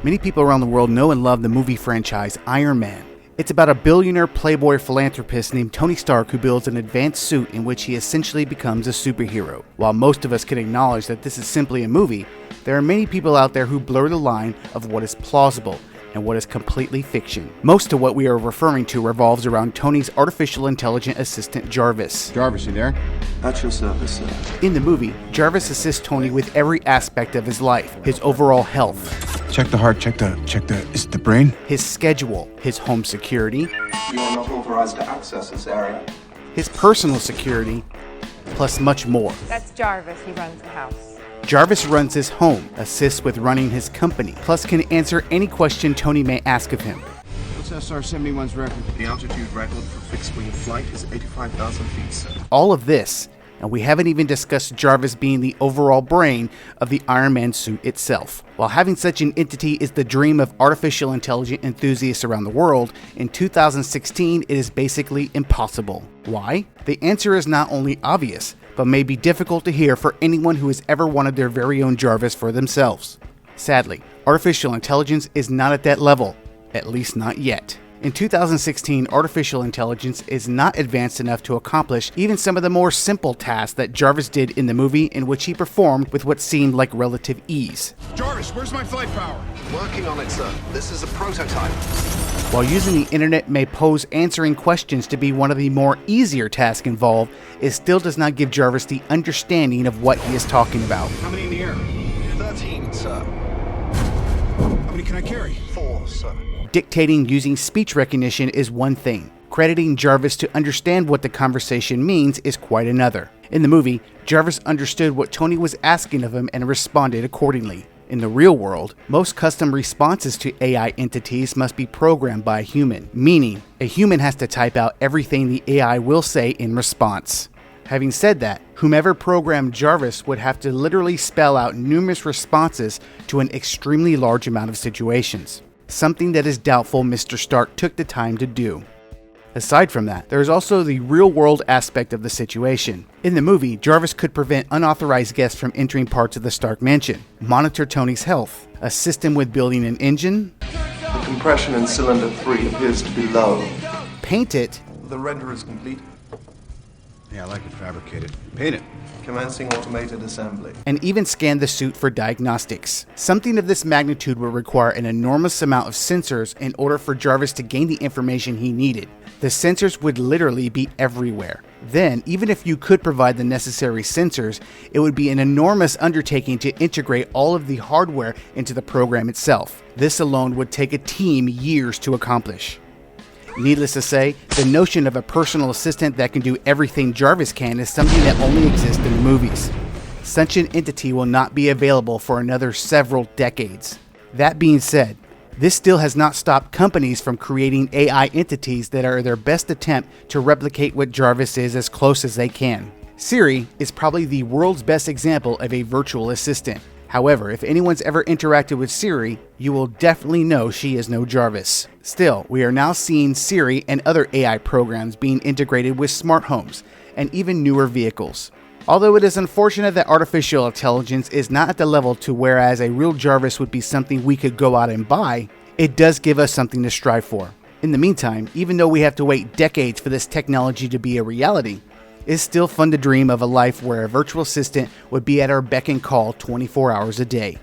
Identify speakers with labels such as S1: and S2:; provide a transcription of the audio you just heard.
S1: Many people around the world know and love the movie franchise Iron Man. It's about a billionaire playboy philanthropist named Tony Stark who builds an advanced suit in which he essentially becomes a superhero. While most of us can acknowledge that this is simply a movie, there are many people out there who blur the line of what is plausible and what is completely fiction. Most of what we are referring to revolves around Tony's artificial intelligent assistant Jarvis.
S2: Jarvis, you there?
S3: At your service, sir.
S1: In the movie, Jarvis assists Tony with every aspect of his life, his overall health,
S2: Check the heart, is it the brain?
S1: his schedule, his home security,
S3: You are not authorized to access this area.
S1: his personal security, plus much more.
S4: That's Jarvis. He runs the house.
S1: Jarvis runs his home, assists with running his company, plus can answer any question Tony may ask of him.
S2: What's SR-71's record?
S3: The altitude record for fixed-wing flight is 85,000 feet, sir.
S1: All of this, and we haven't even discussed Jarvis being the overall brain of the Iron Man suit itself. While having such an entity is the dream of artificial intelligence enthusiasts around the world, in 2016 it is basically impossible. Why? The answer is not only obvious, but may be difficult to hear for anyone who has ever wanted their very own Jarvis for themselves. Sadly, artificial intelligence is not at that level, at least not yet. In 2016, artificial intelligence is not advanced enough to accomplish even some of the more simple tasks that Jarvis did in the movie, in which he performed with what seemed like relative ease.
S2: Jarvis, where's my flight power?
S3: Working on it, sir. This is a prototype.
S1: While using the internet may pose answering questions to be one of the more easier tasks involved, it still does not give Jarvis the understanding of what he is talking about.
S2: How many in the air?
S3: 13, sir.
S2: How many can I carry?
S3: 4, sir.
S1: Dictating using speech recognition is one thing. Crediting Jarvis to understand what the conversation means is quite another. In the movie, Jarvis understood what Tony was asking of him and responded accordingly. In the real world, most custom responses to AI entities must be programmed by a human, meaning a human has to type out everything the AI will say in response. Having said that, whomever programmed Jarvis would have to literally spell out numerous responses to an extremely large amount of situations, something that is doubtful Mr. Stark took the time to do. Aside from that, there is also the real-world aspect of the situation. In the movie, Jarvis could prevent unauthorized guests from entering parts of the Stark mansion, monitor Tony's health, assist him with building an engine,
S3: The compression in cylinder 3 appears to be low.
S1: paint it,
S3: The render is complete.
S2: Yeah, I like it fabricated. Paint it.
S3: Commencing automated assembly.
S1: and even scan the suit for diagnostics. Something of this magnitude would require an enormous amount of sensors in order for Jarvis to gain the information he needed. The sensors would literally be everywhere. Then, even if you could provide the necessary sensors, it would be an enormous undertaking to integrate all of the hardware into the program itself. This alone would take a team years to accomplish. Needless to say, the notion of a personal assistant that can do everything Jarvis can is something that only exists in the movies. Such an entity will not be available for another several decades. That being said, this still has not stopped companies from creating AI entities that are their best attempt to replicate what Jarvis is as close as they can. Siri is probably the world's best example of a virtual assistant. However, if anyone's ever interacted with Siri, you will definitely know she is no Jarvis. Still, we are now seeing Siri and other AI programs being integrated with smart homes and even newer vehicles. Although it is unfortunate that artificial intelligence is not at the level to whereas a real Jarvis would be something we could go out and buy, it does give us something to strive for. In the meantime, even though we have to wait decades for this technology to be a reality, it's still fun to dream of a life where a virtual assistant would be at our beck and call 24 hours a day.